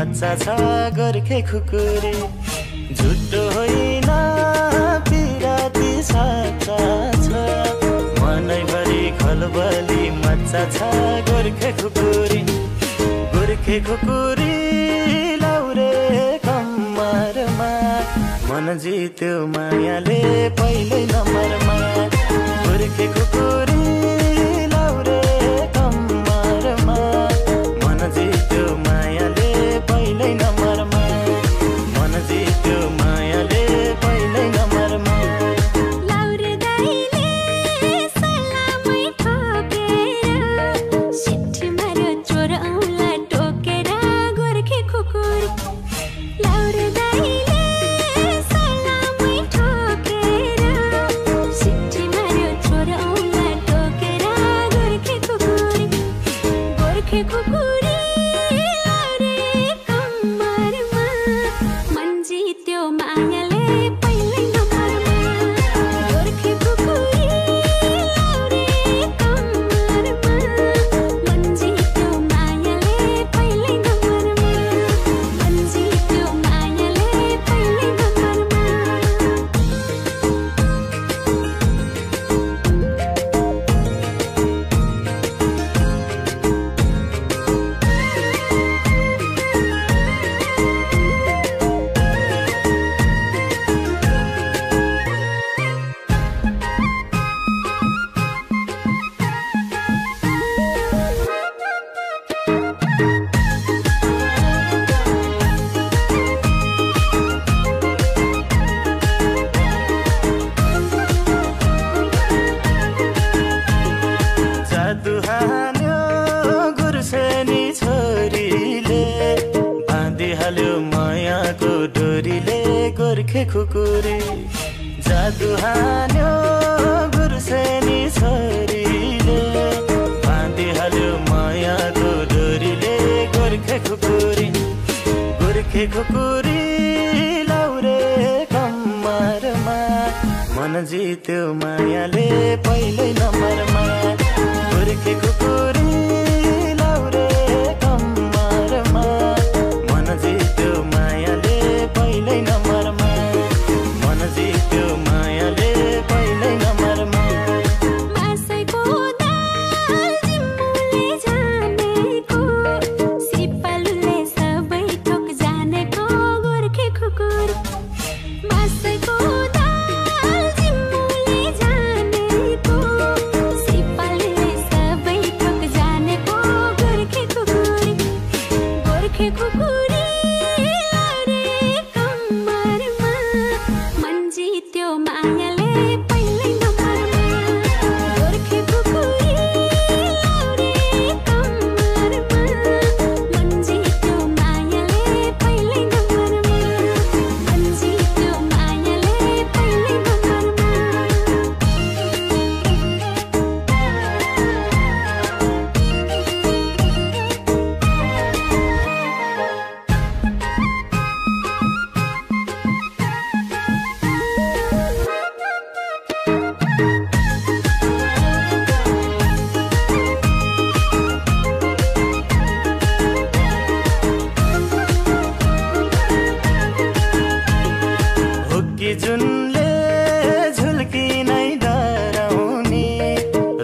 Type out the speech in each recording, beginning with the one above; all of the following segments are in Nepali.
मच्चा छ गोर्खे खुकुरी झुटो होइन पिराती साचा छ मनैभरि खलबली मच्चा छ गोर्खे खुकुरी लाउरे कम्मरमा मन जित्यो मायाले पहिल्यै नम्बरमा गोर्खे खुकुरी लाउरे कम्मरमा मन जित्यो मायाले पहिल्यै नम्बरमा मन जित्यो मायाले पहिल्यै नम्बरमा लाउरे दाइले सलामै ठोकेर सिट्ठी मार्यो चोर औँला टोकेर गोर्खे खुकुरी लाउरे दाइले सलामै ठोकेर सिट्ठी मार्यो चोर औँला टोकेर गोर्खे खुकुरी लाउरे कम्मरमा मन जित्यो मायाले पहिल्यै नम्बरमा गोर्खे खुकुरी लाउरे कम्मरमा मन जित्यो मायाले पहिल्यै नम्बरमा मन जित्यो मायाले पहिल्यै नम्बरमा जादु हान्यो गुर्सेनी छोरीले बाँधिहाल्यो मायाको डोरीले गोर्खे खुकुरी जादु हान्यो गुर्सेनी छोरीले बाँधिहाल्यो मायाको डोरीले गोर्खे खुकुरी लाउरे कम्मरमा मन जित्यो मायाले पहिल्यै नम्बरमा गोर्खे खुकुरी लाउरे कम्मरमा मन जित्यो मायाले पहिल्यै नम्बरमा मन जित्यो मायाले पहिल्यै नम्बरमा मासैको दाल जिम्मुले जानेको सिपालुले सबै थोक जानेको गोर्खे खुकुरी मासैको दाल जिम्मुले जानेको सिपालुले सबै थोक जानेको गोर्खे खुकुरी लाउरे कम्मरमा मन जित्यो मायाले पहिल्यै नम्बरमा गोर्खे खुकुरी लाउरे कम्मरमा मन जित्यो मायाले पहिल्यै नम्बरमा मन जित्यो मायाले पहिल्यै नम्बरमा हुक्की जुनले झुल्की नै डराउने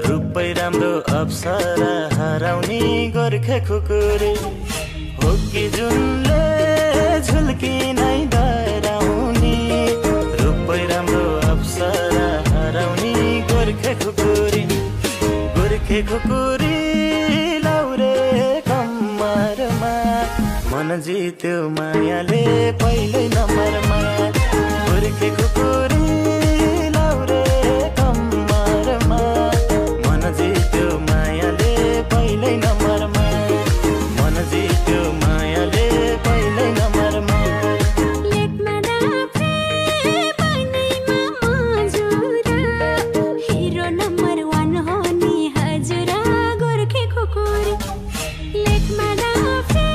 रूपै राम्रो अप्सरा हराउने गोर्खे खुकुरी हुक्की जुनले झुल्की नै डराउने रूपै राम्रो अप्सरा हराउने गोर्खे खुकुरी लाउरे कम्मरमा मन जित्यो मायाले पहिल्यै नम्बरमा गोर्खे खुकुरी लाउरे कम्मरमा मन जित्यो मायाले पहिल्यै नम्बरमा मन जित्यो मायाले पहिल्यै नम्बरमा लेखमा डाफ्रे बनेमा मजुर हिरो नम्बर 1 हो नि हजुर गोर्खे खुकुरी लेखमा डाफ्रे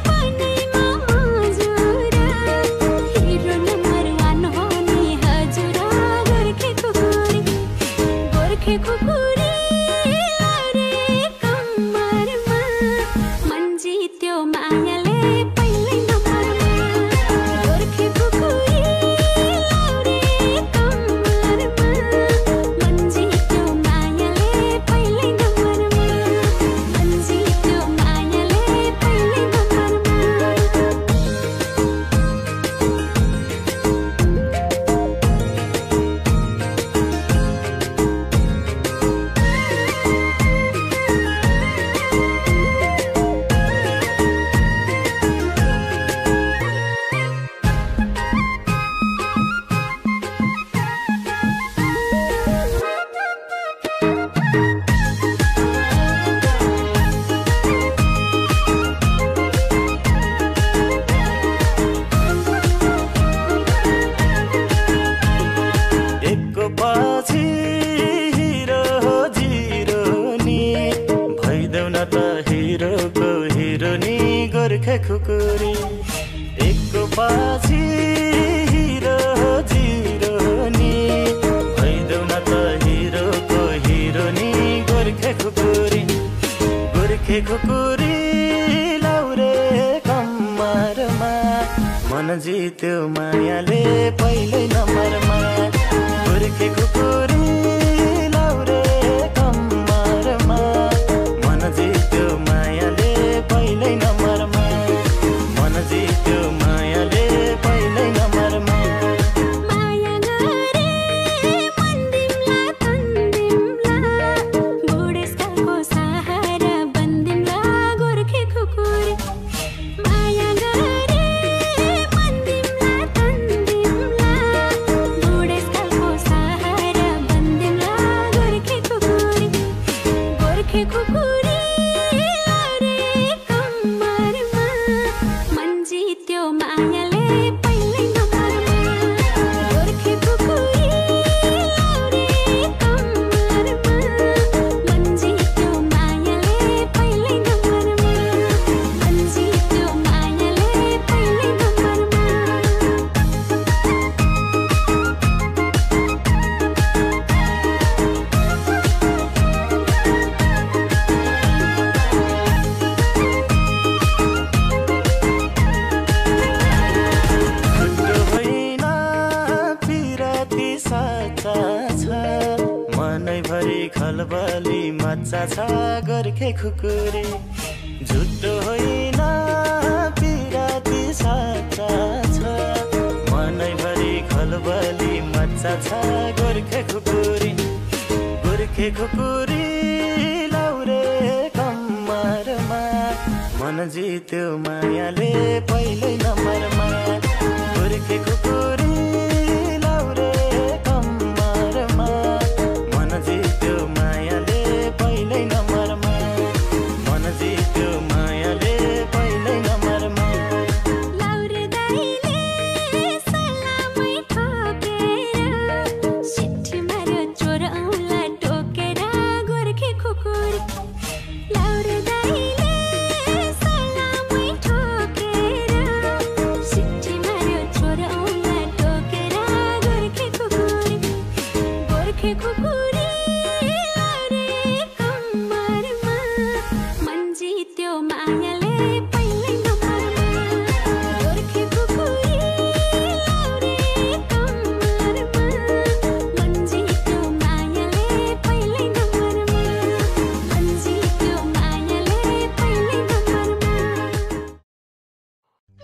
बनेमा मजुर पछि हिरो जिरो नि भइदेऊ न त हिरोको हिरो नि गोर्खे खुकुरी लाउरे कम्मरमा मन जित्यो मायाले पहिल्यै नम्बरमा गोर्खे खुकुरी लाउरे कम्मरमा मन जित्यो मायाले पहिल्यै नम्बरमा मन जित्यो मायाले पहिल्यै नम्बरमा माया गरे मन दिमला तन्दिमला बुढेसकालको सहारा बन्दिमला गोर्खे खुकुरी माया गरे मन दिमला तन्दिमला बुढेसकालको सहारा बन्दिमला गोर्खे खुकुरी लाउरे कम्मरमा मन जित्यो मायाले पहिल्यै नम्बरमा गोर्खे खुकुरी लाउरे कम्मरमा मन जित्यो मायाले पहिल्यै नम्बरमा मन जित्यो मायाले पहिल्यै नम्बरमा छुट्टो होइन पिराती साचा छ मनैभरि खलबली मच्चा छ गोर्खे खुकुरी झुट्टो होइन पिराती साचा छ मनैभरि खलबली मच्चा छ गोर्खे खुकुरी लाउरे कम्मरमा मन जित्यो मायाले पहिल्यै नम्बरमा